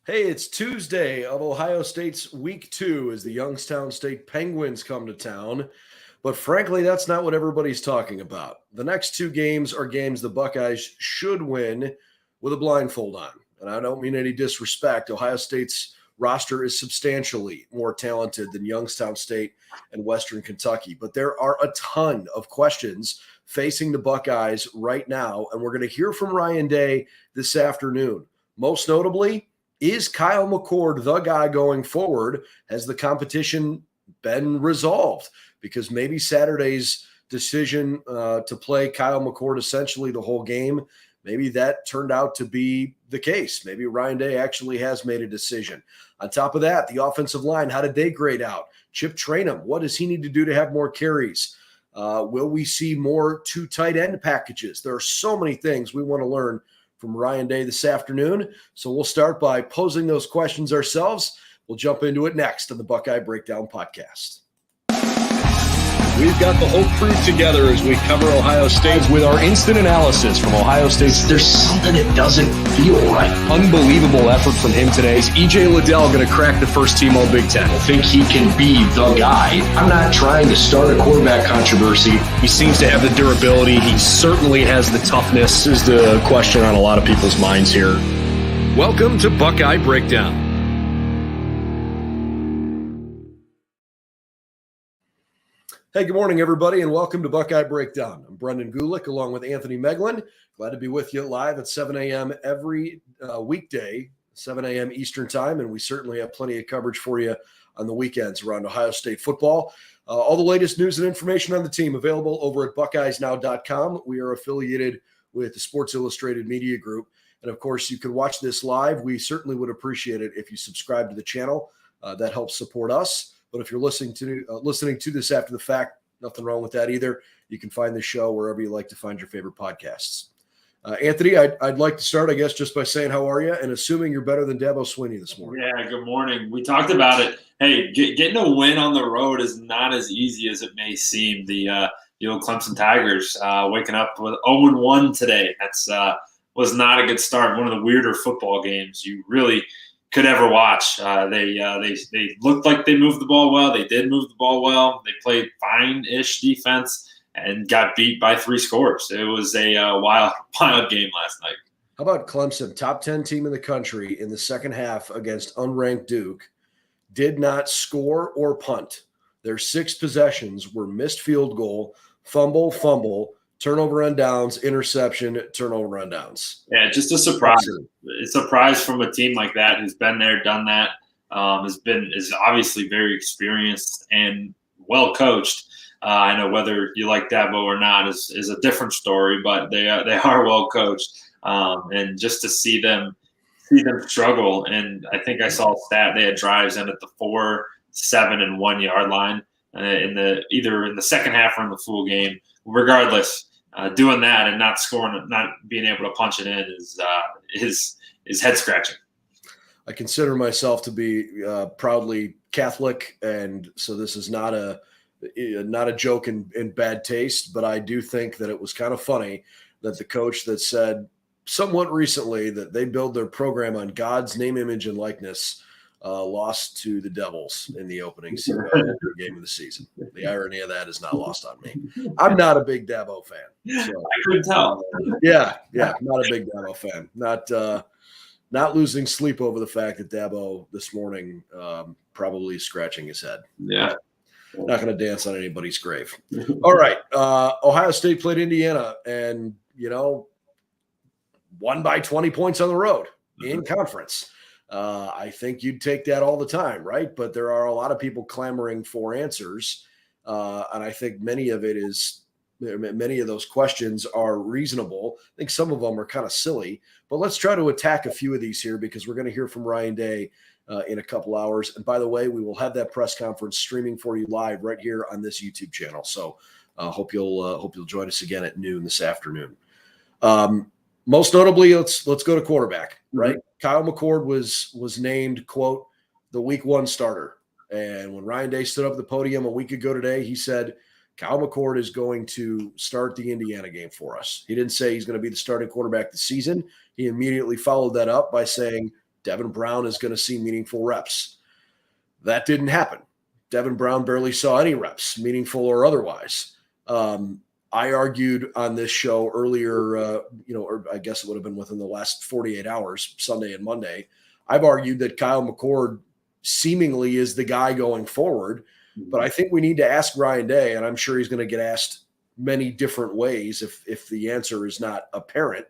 Hey, it's Tuesday of Ohio State's Week 2 as the Youngstown State Penguins come to town. But frankly, that's not what everybody's talking about. The next two games are games the Buckeyes should win with a blindfold on. And I don't mean any disrespect. Ohio State's roster is substantially more talented than Youngstown State and Western Kentucky. But there are a ton of questions facing the Buckeyes right now. And we're going to hear from Ryan Day this afternoon. Most notably, is Kyle McCord the guy going forward? Has the competition been resolved? Because maybe Saturday's decision to play Kyle McCord essentially the whole game, maybe that turned out to be the case. Maybe Ryan Day actually has made a decision. On top of that, the offensive line, how did they grade out? Chip Trainum, what does he need to do to have more carries? Will we see more two tight end packages? There are so many things we want to learn from Ryan Day this afternoon. So we'll start by posing those questions ourselves. We'll jump into it next on the Buckeye Breakdown podcast. We've got the whole crew together as we cover Ohio State with our instant analysis from Ohio State. There's something that doesn't feel right. Unbelievable effort from him today. Is E.J. Liddell going to crack the first team All Big Ten? I think he can be the guy. I'm not trying to start a quarterback controversy. He seems to have the durability. He certainly has the toughness. This is the question on a lot of people's minds here. Welcome to Buckeye Breakdown. Hey, good morning, everybody, and welcome to Buckeye Breakdown. I'm Brendan Gulick, along with Anthony Moeglin. Glad to be with you live at 7 a.m. every weekday, 7 a.m. Eastern Time, and we certainly have plenty of coverage for you on the weekends around Ohio State football. All the latest news and information on the team available over at BuckeyesNow.com. We are affiliated with the Sports Illustrated Media Group, and of course, you can watch this live. We certainly would appreciate it if you subscribe to the channel. That helps support us. But if you're listening to this after the fact, nothing wrong with that either. You can find the show wherever you like to find your favorite podcasts. Anthony, I'd like to start, I guess, just by saying how are you, and assuming you're better than Dabo Swinney this morning. Yeah, good morning. We talked about it. Hey, getting a win on the road is not as easy as it may seem. The old Clemson Tigers waking up with 0-1 today. That's was not a good start. One of the weirder football games you really could ever watch. They looked like they moved the ball well. They did move the ball well. They played fine-ish defense and got beat by 3 scores. It was a wild game last night. How about Clemson, top 10 team in the country in the second half against unranked Duke, did not score or punt. Their 6 possessions were missed field goal, fumble, turnover on downs, interception, turnover on downs. Yeah, just a surprise. A surprise from a team like that who's been there, done that, is obviously very experienced and well coached. I know whether you like Dabo or not is a different story, but they are well coached. And just to see them struggle, and I think I saw a stat they had drives in at the 4, 7, and 1 yard line either in the second half or in the full game. Regardless. Doing that and not scoring, not being able to punch it in is head scratching. I consider myself to be proudly Catholic, and so this is not a joke in bad taste. But I do think that it was kind of funny that the coach that said somewhat recently that they build their program on God's name, image, and likeness lost to the Devils in the opening game of the season. The irony of that is not lost on me. I'm not a big Dabo fan. So, I couldn't tell. Yeah, not a big Dabo fan. Not losing sleep over the fact that Dabo this morning probably scratching his head. Yeah. Not going to dance on anybody's grave. All right. Ohio State played Indiana and, won by 20 points on the road in conference. I think you'd take that all the time, right? But there are a lot of people clamoring for answers. And I think many of those questions are reasonable. I think some of them are kind of silly, but let's try to attack a few of these here because we're going to hear from Ryan Day in a couple hours. And by the way, we will have that press conference streaming for you live right here on this YouTube channel. So hope you'll join us again at noon this afternoon. Most notably, let's go to quarterback, right? Mm-hmm. Kyle McCord was named, quote, the week 1 starter. And when Ryan Day stood up at the podium a week ago today, he said, Kyle McCord is going to start the Indiana game for us. He didn't say he's going to be the starting quarterback this season. He immediately followed that up by saying Devin Brown is going to see meaningful reps. That didn't happen. Devin Brown barely saw any reps, meaningful or otherwise. I argued on this show earlier, or I guess it would have been within the last 48 hours, Sunday and Monday. I've argued that Kyle McCord seemingly is the guy going forward, but I think we need to ask Ryan Day, and I'm sure he's going to get asked many different ways if the answer is not apparent.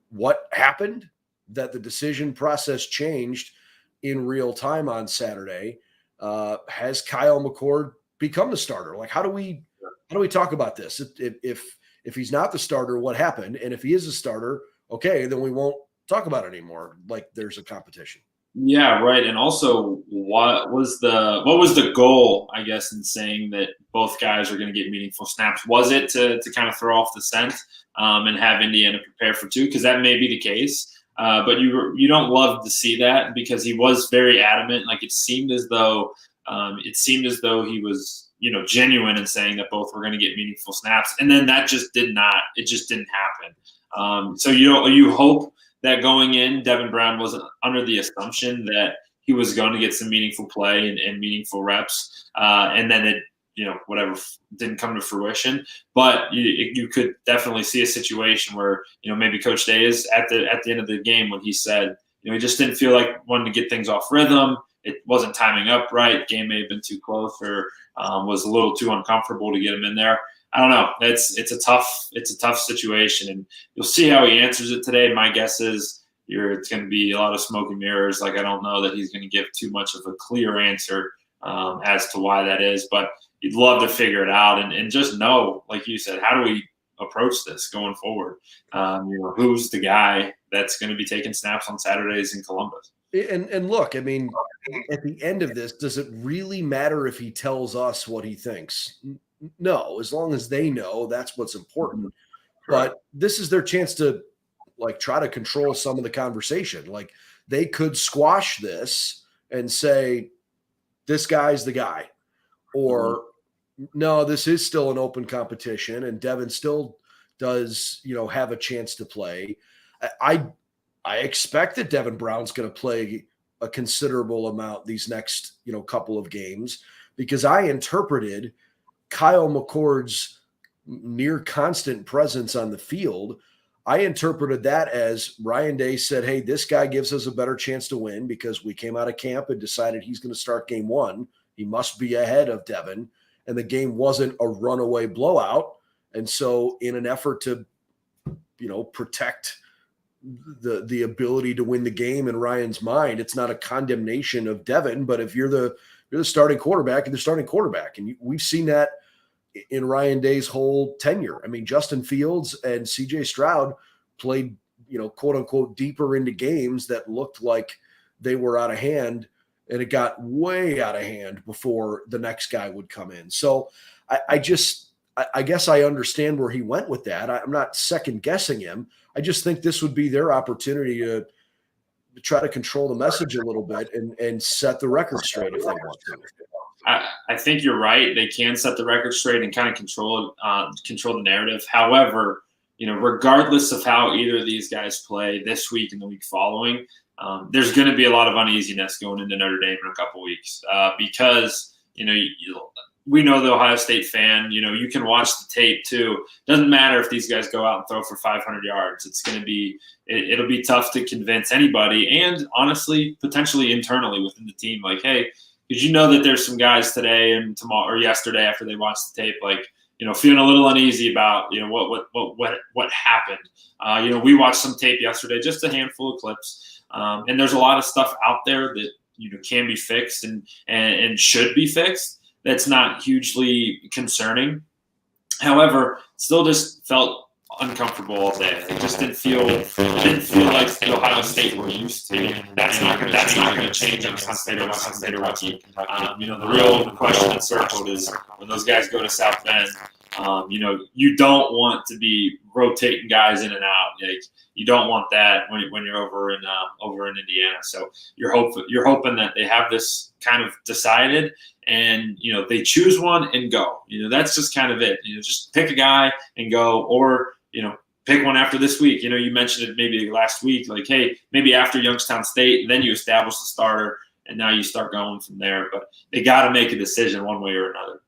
What happened that the decision process changed in real time on Saturday? Has Kyle McCord become the starter? Like, how do we talk about this? If he's not the starter, what happened? And if he is a starter, okay, then we won't talk about it anymore. Like there's a competition. Yeah, right. And also, what was the goal, I guess, in saying that both guys are going to get meaningful snaps? Was it to kind of throw off the scent and have Indiana prepare for two? Because that may be the case. But you don't love to see that, because he was very adamant. Like it seemed as though he was, genuine in saying that both were going to get meaningful snaps, and then that just didn't happen. So you hope that going in, Devin Brown wasn't under the assumption that he was going to get some meaningful play and meaningful reps, and then it, whatever, didn't come to fruition. But you could definitely see a situation where, maybe Coach Day is at the end of the game when he said, he just didn't feel like wanting to get things off rhythm. It wasn't timing up right. Game may have been too close, or was a little too uncomfortable to get him in there. I don't know. It's a tough situation, and you'll see how he answers it today. My guess is it's going to be a lot of smoke and mirrors. Like I don't know that he's going to give too much of a clear answer as to why that is, but you'd love to figure it out and just know, like you said, how do we approach this going forward? Who's the guy that's going to be taking snaps on Saturdays in Columbus? And look, I mean, at the end of this, does it really matter if he tells us what he thinks? No, as long as they know, that's what's important. But this is their chance to try to control some of the conversation. Like they could squash this and say, this guy's the guy, or no, this is still an open competition and Devin still does, have a chance to play. I expect that Devin Brown's going to play a considerable amount these next, couple of games, because I interpreted Kyle McCord's near constant presence on the field. I interpreted that as Ryan Day said, hey, this guy gives us a better chance to win because we came out of camp and decided he's going to start game one. He must be ahead of Devin. And the game wasn't a runaway blowout. And so in an effort to, protect the ability to win the game in Ryan's mind, it's not a condemnation of Devin, but if you're the starting quarterback, and the starting quarterback, and we've seen that in Ryan Day's whole tenure. I mean, Justin Fields and CJ Stroud played, quote unquote, deeper into games that looked like they were out of hand, and it got way out of hand before the next guy would come in. So I guess I understand where he went with that. I'm not second guessing him. I just think this would be their opportunity to try to control the message a little bit and set the record straight if they want to. I think you're right. They can set the record straight and kind of control the narrative. However, regardless of how either of these guys play this week and the week following, there's going to be a lot of uneasiness going into Notre Dame in a couple weeks because we know the Ohio State fan. You can watch the tape too. Doesn't matter if these guys go out and throw for 500 yards. It's going to be it'll be tough to convince anybody, and honestly, potentially internally within the team. Like, hey, did you know that there's some guys today and tomorrow or yesterday after they watched the tape, feeling a little uneasy about what happened. We watched some tape yesterday, just a handful of clips, and there's a lot of stuff out there that can be fixed and should be fixed. That's not hugely concerning. However, still just felt uncomfortable all day. It just didn't feel like the Ohio State we're used to. That's not going to change on Sunday or Kentucky. The real question that circled is when those guys go to South Bend. You don't want to be rotating guys in and out. You don't want that when you're over in Indiana. So you're hoping that they have this kind of decided, and they choose one and go. That's just kind of it. Just pick a guy and go, or pick one after this week. You mentioned it maybe last week, like, hey, maybe after Youngstown State, and then you establish the starter, and now you start going from there. But they got to make a decision one way or another.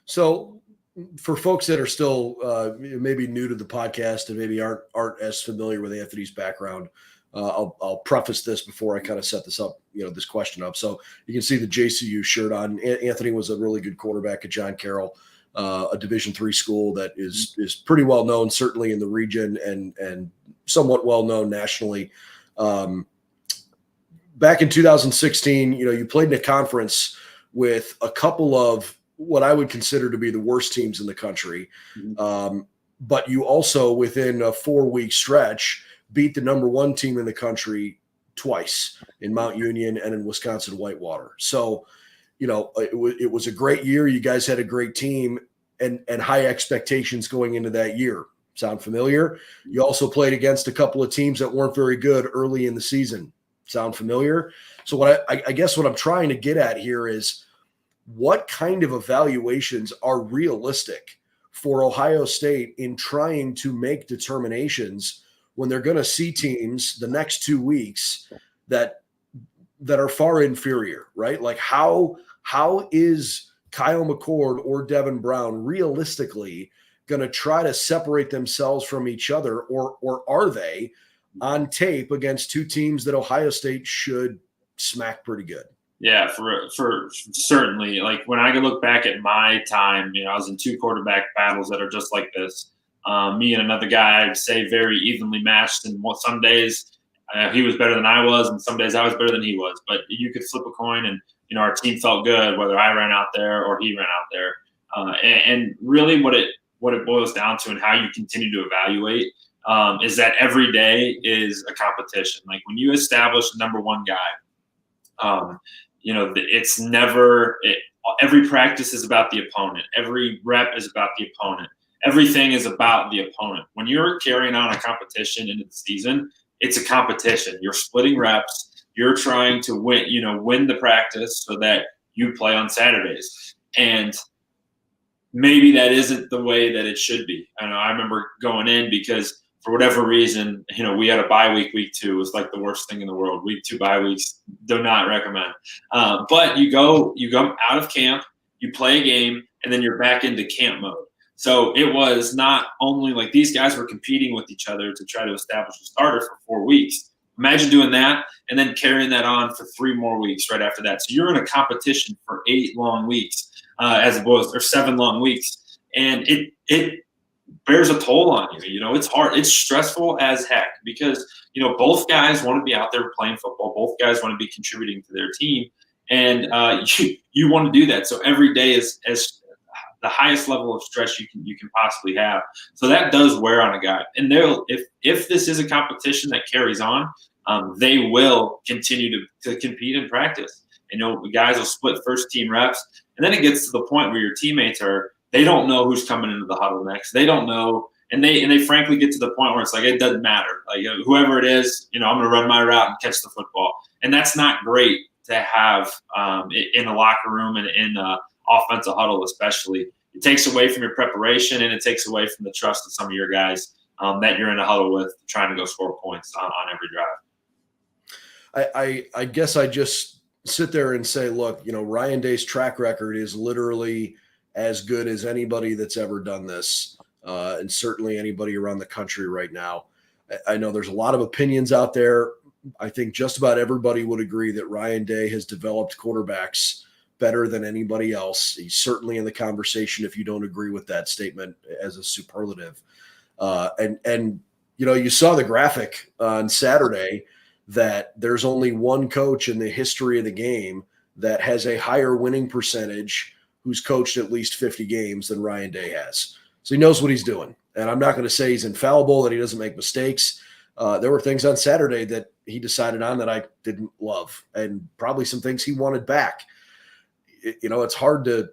So for folks that are still maybe new to the podcast and maybe aren't as familiar with Anthony's background, I'll preface this before I kind of set this up, this question up. So you can see the JCU shirt on. Anthony was a really good quarterback at John Carroll, a Division III school that is pretty well known, certainly in the region and somewhat well known nationally. Back in 2016, you played in a conference with a couple of what I would consider to be the worst teams in the country. But you also, within a 4-week stretch, beat the number 1 team in the country twice, in Mount Union and in Wisconsin Whitewater. So, it was a great year. You guys had a great team and high expectations going into that year. Sound familiar? You also played against a couple of teams that weren't very good early in the season. Sound familiar? So I guess what I'm trying to get at here is, what kind of evaluations are realistic for Ohio State in trying to make determinations when they're going to see teams the next 2 weeks that are far inferior, right? Like how is Kyle McCord or Devin Brown realistically going to try to separate themselves from each other, or are they on tape against 2 teams that Ohio State should smack pretty good? Yeah, for certainly. Like when I look back at my time, I was in 2 quarterback battles that are just like this. Me and another guy, I'd say very evenly matched. And some days he was better than I was, and some days I was better than he was. But you could flip a coin, and our team felt good whether I ran out there or he ran out there. And really, what it boils down to, and how you continue to evaluate, is that every day is a competition. Like when you establish the number 1 guy. It's never every practice is about the opponent. Every rep is about the opponent. Everything is about the opponent. When you're carrying on a competition into the season, it's a competition. You're splitting reps. You're trying to win the practice so that you play on Saturdays. And maybe that isn't the way that it should be. I remember going in because for whatever reason, we had a bye week. Week 2 was like the worst thing in the world. Week 2 bye weeks, do not recommend. But you go out of camp, you play a game, and then you're back into camp mode. So it was not only like these guys were competing with each other to try to establish a starter for 4 weeks. Imagine doing that and then carrying that on for 3 more weeks right after that. So you're in a competition for 8 long weeks, as opposed or 7 long weeks, and it bears a toll on you. It's hard. It's stressful as heck because, both guys want to be out there playing football. Both guys want to be contributing to their team. And you want to do that. So every day is the highest level of stress you can possibly have. So that does wear on a guy. And if this is a competition that carries on, they will continue to compete in practice. The guys will split first team reps. And then it gets to the point where your teammates they don't know who's coming into the huddle next. They don't know. And they frankly get to the point where it's like, it doesn't matter. Like whoever it is, I'm going to run my route and catch the football. And that's not great to have in a locker room and in offensive huddle, especially. It takes away from your preparation, and it takes away from the trust of some of your guys that you're in a huddle with, trying to go score points on every drive. I guess I just sit there and say, look, Ryan Day's track record is literally as good as anybody that's ever done this, and certainly anybody around the country right now. I know there's a lot of opinions out there. I think just about everybody would agree that Ryan Day has developed quarterbacks better than anybody else. He's certainly in the conversation if you don't agree with that statement as a superlative. And you saw the graphic on Saturday that there's only one coach in the history of the game that has a higher winning percentage who's coached at least 50 games than Ryan Day has. So he knows what he's doing. And I'm not going to say he's infallible, that he doesn't make mistakes. There were things on Saturday that he decided on that I didn't love, and probably some things he wanted back. It's hard to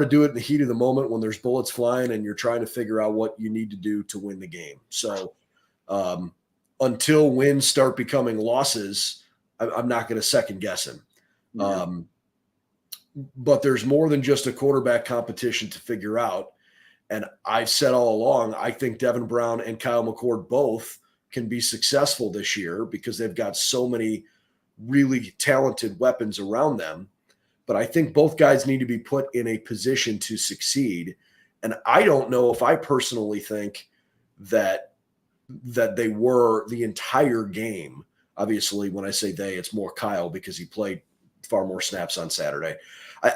do it in the heat of the moment when there's bullets flying and you're trying to figure out what you need to do to win the game. So until wins start becoming losses, I'm not going to second guess him. But there's more than just a quarterback competition to figure out. And I've said all along, I think Devin Brown and Kyle McCord both can be successful this year because they've got so many really talented weapons around them. But I think both guys need to be put in a position to succeed. And I don't know if I personally think that they were the entire game. Obviously, when I say they, it's more Kyle because he played far more snaps on Saturday.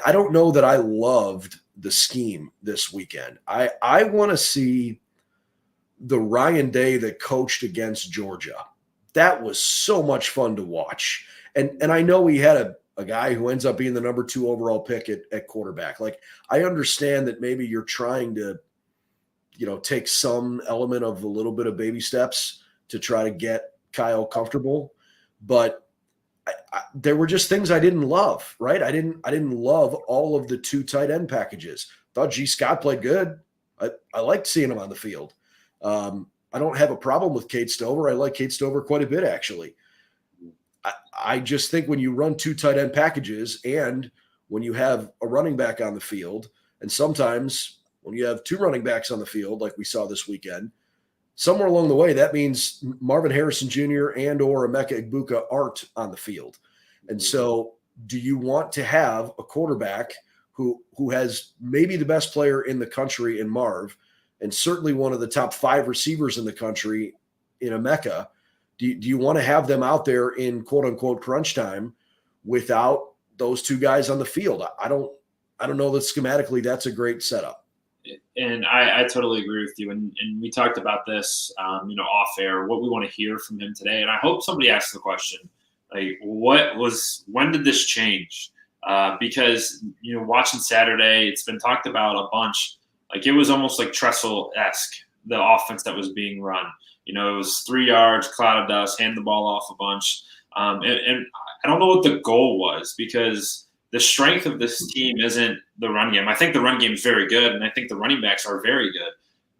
I don't know that I loved the scheme this weekend. I want to see the Ryan Day that coached against Georgia. That was so much fun to watch. And I know he had a guy who ends up being the number 2 overall pick at quarterback. Like, I understand that maybe you're trying to, take some element of a little bit of baby steps to try to get Kyle comfortable. But there were just things I didn't love, right? I didn't love all of the 2 tight end packages. Thought G. Scott played good. I liked seeing him on the field. I don't have a problem with Cade Stover. I like Cade Stover quite a bit, actually. I just think when you run 2 tight end packages and when you have a running back on the field, and sometimes when you have 2 running backs on the field, like we saw this weekend, somewhere along the way, that means Marvin Harrison Jr. and or Emeka Egbuka aren't on the field. And so do you want to have a quarterback who has maybe the best player in the country in Marv and certainly one of the top 5 receivers in the country in Emeka? Do you want to have them out there in quote unquote crunch time without those 2 guys on the field? I don't know that schematically that's a great setup. And I totally agree with you. And we talked about this, off air, what we want to hear from him today. And I hope somebody asks the question, like, when did this change? Because, watching Saturday, it's been talked about a bunch. Like, it was almost like Tressel-esque, the offense that was being run. It was 3 yards, cloud of dust, hand the ball off a bunch. And I don't know what the goal was, because the strength of this team isn't the run game. I think the run game is very good, and I think the running backs are very good.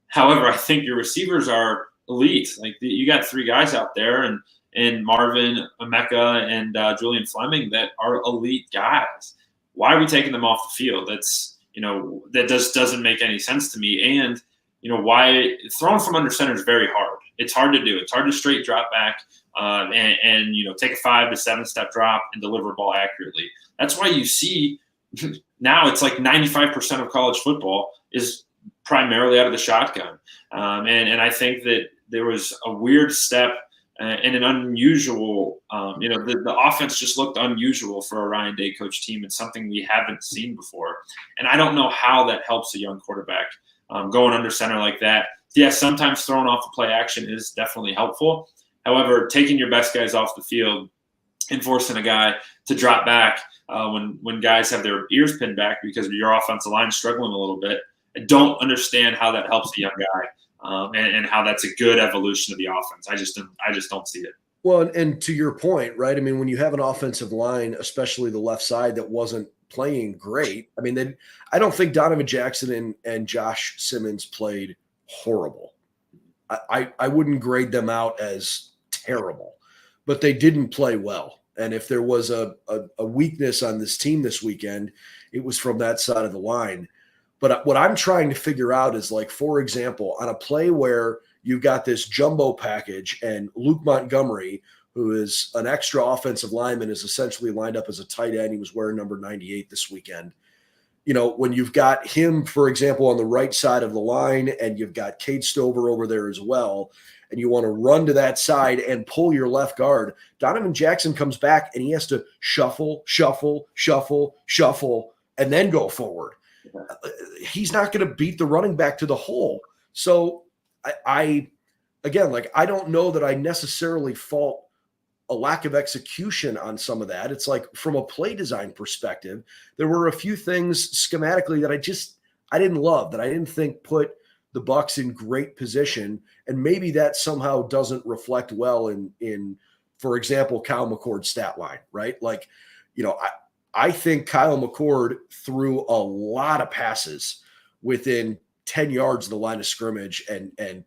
However, I think your receivers are elite. Like, you got 3 guys out there, and Marvin, Emeka, and Julian Fleming that are elite guys. Why are we taking them off the field? That just doesn't make any sense to me. And why throwing from under center is very hard. It's hard to do. It's hard to straight drop back and take a 5 to 7 step drop and deliver a ball accurately. That's why you see now it's like 95% of college football is primarily out of the shotgun. And I think that there was a weird step and an unusual, the offense just looked unusual for a Ryan Day coach team and something we haven't seen before. And I don't know how that helps a young quarterback going under center like that. Yes, sometimes throwing off the play action is definitely helpful. However, taking your best guys off the field and forcing a guy to drop back when guys have their ears pinned back because your offensive line is struggling a little bit, I don't understand how that helps a young guy and how that's a good evolution of the offense. I just don't see it. Well, and to your point, right? I mean, when you have an offensive line, especially the left side, that wasn't playing great. I mean, I don't think Donovan Jackson and Josh Simmons played horrible. I wouldn't grade them out as terrible, but they didn't play well. And if there was a weakness on this team this weekend, it was from that side of the line. But what I'm trying to figure out is, like, for example, on a play where you've got this jumbo package and Luke Montgomery, who is an extra offensive lineman, is essentially lined up as a tight end. He was wearing number 98 this weekend. When you've got him, for example, on the right side of the line and you've got Cade Stover over there as well, and you want to run to that side and pull your left guard, Donovan Jackson comes back and he has to shuffle, and then go forward. He's not going to beat the running back to the hole. So I don't know that I necessarily fault a lack of execution on some of that. It's like, from a play design perspective, there were a few things schematically that I didn't love, that I didn't think put the Bucs in great position. And maybe that somehow doesn't reflect well in, for example, Kyle McCord's stat line, right? Like, I think Kyle McCord threw a lot of passes within 10 yards of the line of scrimmage and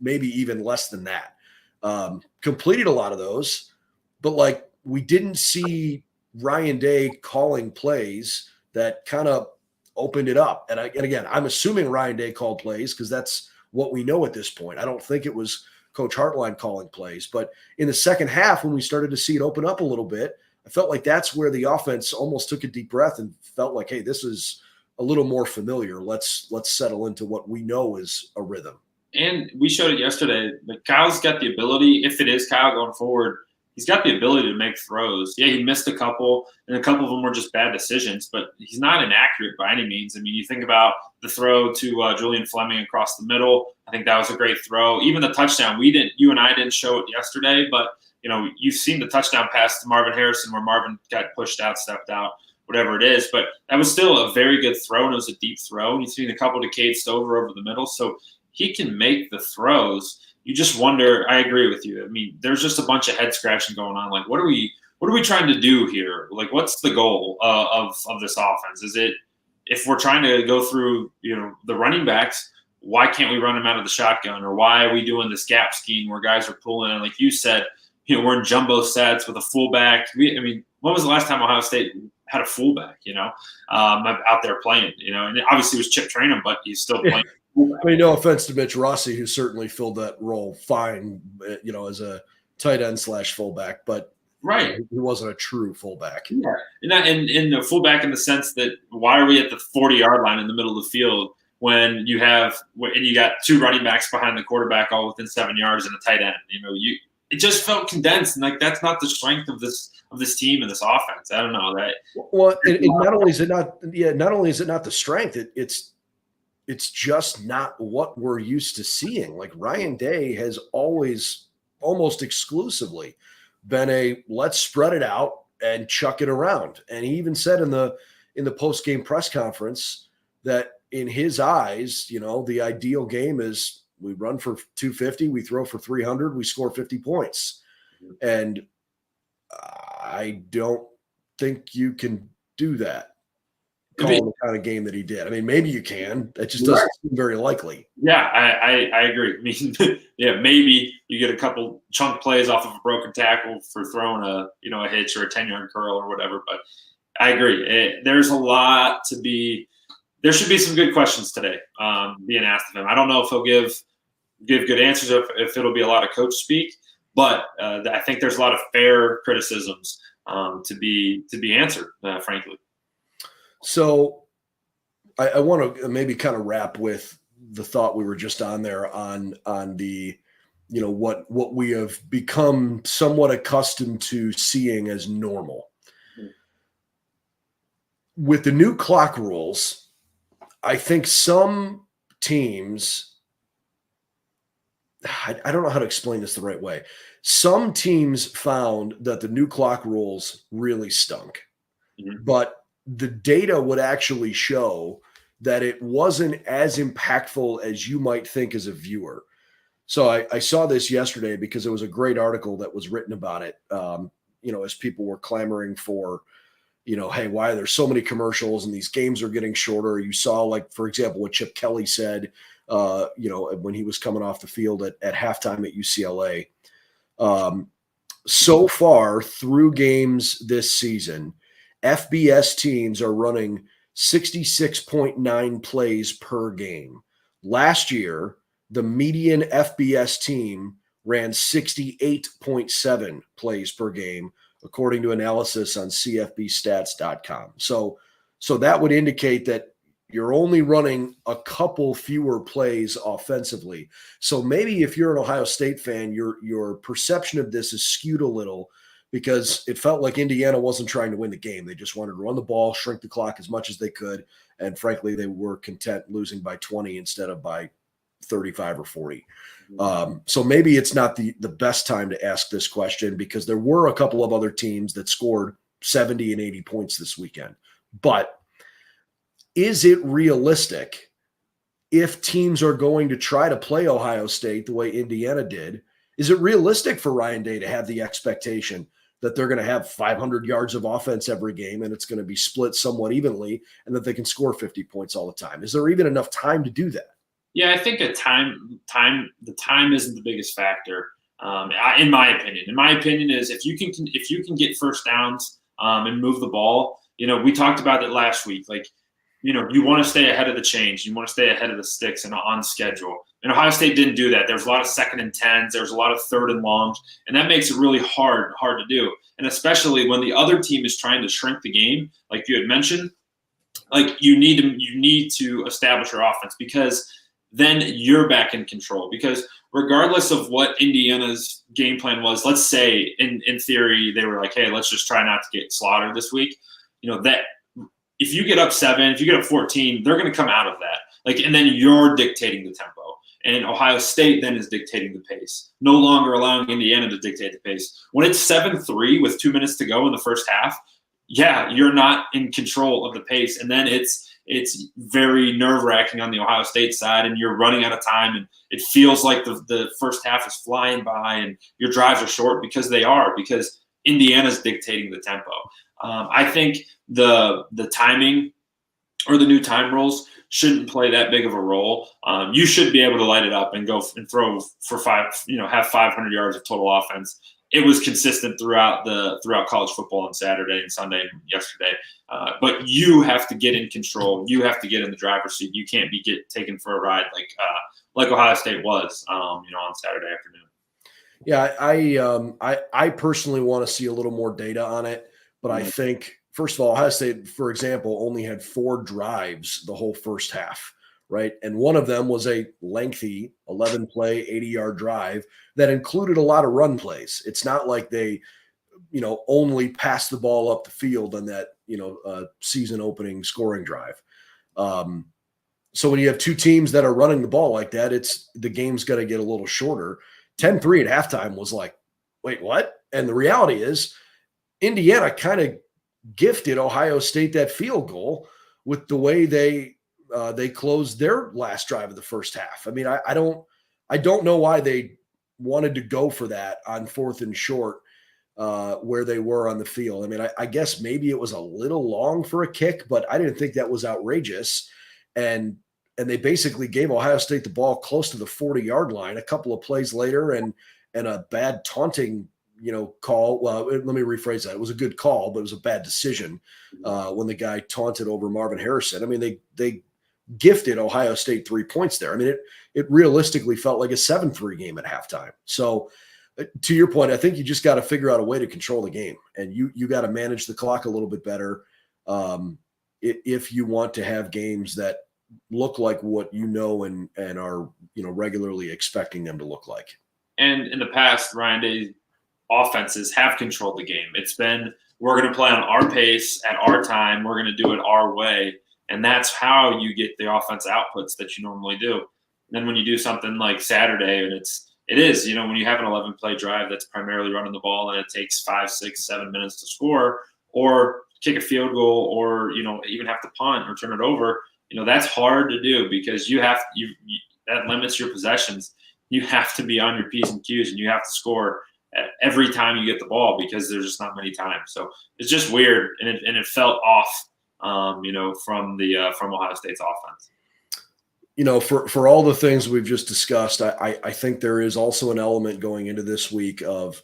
maybe even less than that. Completed a lot of those, but, like, we didn't see Ryan Day calling plays that kind of opened it up. And again, I'm assuming Ryan Day called plays because that's what we know at this point. I don't think it was Coach Hartline calling plays. But in the second half, when we started to see it open up a little bit, I felt like that's where the offense almost took a deep breath and felt like, hey, this is a little more familiar. Let's settle into what we know is a rhythm. And we showed it yesterday. But Kyle's got the ability, if it is Kyle going forward, he's got the ability to make throws. Yeah, he missed a couple, and a couple of them were just bad decisions, but he's not inaccurate by any means. I mean, you think about the throw to Julian Fleming across the middle. I think that was a great throw. Even the touchdown, you and I didn't show it yesterday, but you've seen the touchdown pass to Marvin Harrison where Marvin got pushed out, stepped out, whatever it is. But that was still a very good throw, and it was a deep throw. And you've seen a couple to Cade Stover over the middle. So he can make the throws. You just wonder, I agree with you. I mean, there's just a bunch of head scratching going on. Like, what are we trying to do here? Like, what's the goal of this offense? Is it, if we're trying to go through, the running backs, why can't we run them out of the shotgun? Or why are we doing this gap scheme where guys are pulling in? Like you said, we're in jumbo sets with a fullback. When was the last time Ohio State had a fullback, out there playing, and obviously it was Chip Trainum, but he's still playing. I mean, no offense to Mitch Rossi, who certainly filled that role fine, as a tight end / fullback, but right, he wasn't a true fullback. Yeah, and the fullback in the sense that why are we at the 40-yard line in the middle of the field when you got two running backs behind the quarterback all within 7 yards and a tight end? It just felt condensed, and like that's not the strength of this team and this offense. I don't know that. Well, not only is it not the strength, it's just not what we're used to seeing. Like Ryan Day has always, almost exclusively, been a let's spread it out and chuck it around. And he even said in the post-game press conference that in his eyes, the ideal game is we run for 250, we throw for 300, we score 50 points. And I don't think you can do that. Calling the kind of game that he did. I mean, maybe you can. That just doesn't seem very likely. Yeah, I agree. I mean, yeah, maybe you get a couple chunk plays off of a broken tackle for throwing a hitch or a 10-yard curl or whatever. But I agree. There's a lot to be. There should be some good questions today being asked of him. I don't know if he'll give good answers, if it'll be a lot of coach speak, but I think there's a lot of fair criticisms to be answered, frankly. So I want to maybe kind of wrap with the thought we were just on there on the, what we have become somewhat accustomed to seeing as normal. With the new clock rules, I think some teams, I don't know how to explain this the right way. Some teams found that the new clock rules really stunk, but the data would actually show that it wasn't as impactful as you might think as a viewer. So I saw this yesterday because it was a great article that was written about it, as people were clamoring for, hey, why are there so many commercials and these games are getting shorter? You saw, like, for example, what Chip Kelly said, when he was coming off the field at halftime at UCLA. So far through games this season, FBS teams are running 66.9 plays per game. Last year, the median FBS team ran 68.7 plays per game, according to analysis on CFBstats.com. So that would indicate that you're only running a couple fewer plays offensively. So maybe if you're an Ohio State fan, your perception of this is skewed a little, because it felt like Indiana wasn't trying to win the game. They just wanted to run the ball, shrink the clock as much as they could. And frankly, they were content losing by 20 instead of by 35 or 40. So maybe it's not the best time to ask this question, because there were a couple of other teams that scored 70 and 80 points this weekend. But is it realistic, if teams are going to try to play Ohio State the way Indiana did, is it realistic for Ryan Day to have the expectation that they're going to have 500 yards of offense every game and it's going to be split somewhat evenly and that they can score 50 points all the time? Is there even enough time to do that? Yeah, I think the time isn't the biggest factor, in my opinion. In my opinion is if you can get first downs and move the ball. We talked about it last week. Like, you want to stay ahead of the change. You want to stay ahead of the sticks and on schedule. And Ohio State didn't do that. There was a lot of 2nd and 10s. There was a lot of 3rd and longs, and that makes it really hard to do. And especially when the other team is trying to shrink the game, like you had mentioned, like you need to establish your offense, because then you're back in control. Because regardless of what Indiana's game plan was, let's say in theory they were like, hey, let's just try not to get slaughtered this week. That if you get up 7, if you get up 14, they're going to come out of that. And then you're dictating the tempo. And Ohio State then is dictating the pace, no longer allowing Indiana to dictate the pace. When it's 7-3 with 2 minutes to go in the first half, yeah, you're not in control of the pace. And then it's very nerve-wracking on the Ohio State side, and you're running out of time, and it feels like the first half is flying by, and your drives are short because Indiana's dictating the tempo. I think the timing or the new time rules shouldn't play that big of a role. You should be able to light it up and go and throw for have 500 yards of total offense. It was consistent throughout college football on Saturday and Sunday and yesterday. But you have to get in control. You have to get in the driver's seat. You can't be taken for a ride like Ohio State was, on Saturday afternoon. Yeah, I personally want to see a little more data on it, but I think, first of all, Ohio State, for example, only had 4 drives the whole first half, right? And one of them was a lengthy 11-play, 80-yard drive that included a lot of run plays. It's not like they, only passed the ball up the field on that, season-opening scoring drive. So when you have 2 teams that are running the ball like that, the game's going to get a little shorter. 10-3 at halftime was like, wait, what? And the reality is Indiana kind of gifted Ohio State that field goal with the way they closed their last drive of the first half. I mean, I don't know why they wanted to go for that on 4th and short where they were on the field. I mean, I guess maybe it was a little long for a kick, but I didn't think that was outrageous. And they basically gave Ohio State the ball close to the 40-yard line a couple of plays later, and a bad taunting call. Well, let me rephrase that. It was a good call, but it was a bad decision when the guy taunted over Marvin Harrison. I mean, they gifted Ohio State 3 points there. I mean, it realistically felt like a 7-3 game at halftime. So to your point, I think you just got to figure out a way to control the game, and you got to manage the clock a little bit better if you want to have games that look like what and are regularly expecting them to look like. And in the past, Ryan Day offenses have controlled the game. It's been, we're going to play on our pace at our time. We're going to do it our way. And that's how you get the offense outputs that you normally do. And then when you do something like Saturday, and it is, when you have an 11-play drive that's primarily running the ball and it takes 5, 6, 7 minutes to score, or kick a field goal, or, even have to punt or turn it over, that's hard to do, because that limits your possessions. You have to be on your P's and Q's, and you have to score every time you get the ball, because there's just not many times. So it's just weird, and it felt off, from Ohio State's offense. For all the things we've just discussed, I think there is also an element going into this week of,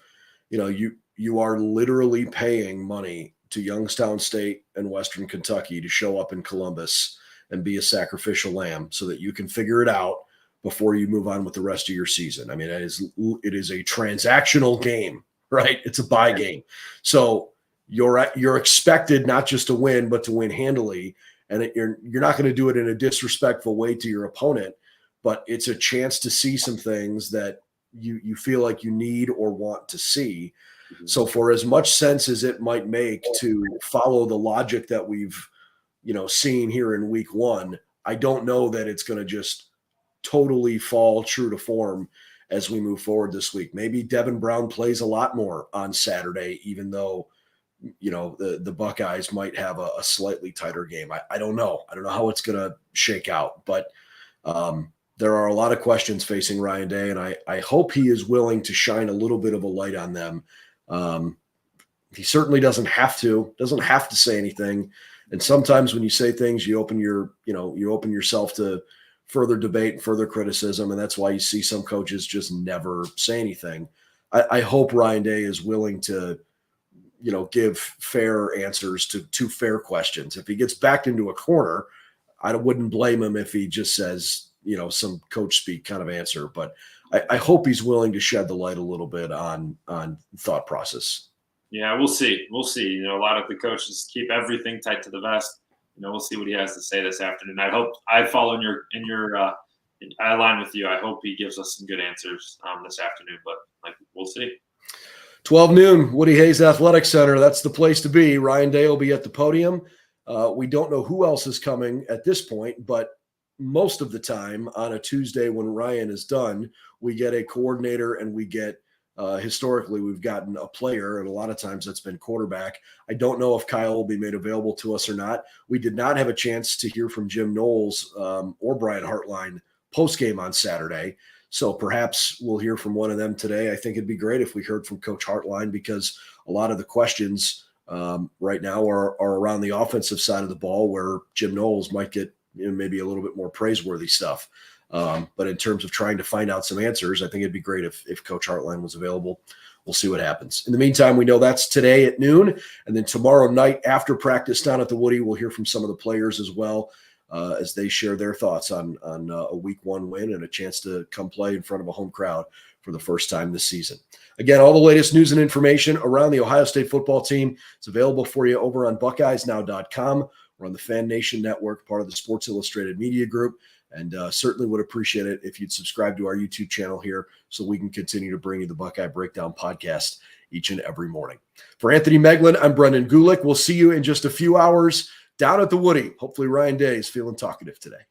you are literally paying money to Youngstown State and Western Kentucky to show up in Columbus and be a sacrificial lamb so that you can figure it out before you move on with the rest of your season. I mean, it is a transactional game, right? It's a buy game. So you're expected not just to win, but to win handily. And you're not going to do it in a disrespectful way to your opponent, but it's a chance to see some things that you feel like you need or want to see. Mm-hmm. So for as much sense as it might make to follow the logic that we've, seen here in week 1, I don't know that it's going to just totally fall true to form as we move forward this week. Maybe Devin Brown plays a lot more on Saturday, even though, the Buckeyes might have a slightly tighter game. I don't know. I don't know how it's going to shake out, but there are a lot of questions facing Ryan Day, and I hope he is willing to shine a little bit of a light on them. He certainly doesn't have to say anything. And sometimes when you say things, you open yourself to further debate, further criticism. And that's why you see some coaches just never say anything. I hope Ryan Day is willing to, give fair answers to fair questions. If he gets backed into a corner I wouldn't blame him if he just says, some coach speak kind of answer, but I hope he's willing to shed the light a little bit on thought process. Yeah, we'll see. We'll see. A lot of the coaches keep everything tight to the vest. We'll see what he has to say this afternoon. I hope I follow in your I align with you. I hope he gives us some good answers this afternoon, but we'll see. 12 noon, Woody Hayes Athletic Center. That's the place to be. Ryan Day will be at the podium. We don't know who else is coming at this point, but most of the time on a Tuesday when Ryan is done, we get a coordinator and we get historically we've gotten a player, and a lot of times that's been quarterback. I don't know if Kyle will be made available to us or not. We did not have a chance to hear from Jim Knowles or Brian Hartline post-game on Saturday, so perhaps we'll hear from one of them today. I think it'd be great if we heard from Coach Hartline, because a lot of the questions right now are around the offensive side of the ball, where Jim Knowles might get maybe a little bit more praiseworthy stuff. But in terms of trying to find out some answers, I think it'd be great if Coach Hartline was available. We'll see what happens. In the meantime, we know that's today at noon. And then tomorrow night after practice down at the Woody, we'll hear from some of the players as well as they share their thoughts on a week 1 win and a chance to come play in front of a home crowd for the first time this season. Again, all the latest news and information around the Ohio State football team is available for you over on BuckeyesNow.com. We're on the Fan Nation Network, part of the Sports Illustrated Media Group, and certainly would appreciate it if you'd subscribe to our YouTube channel here so we can continue to bring you the Buckeye Breakdown podcast each and every morning. For Anthony Moeglin, I'm Brendan Gulick. We'll see you in just a few hours down at the Woody. Hopefully Ryan Day is feeling talkative today.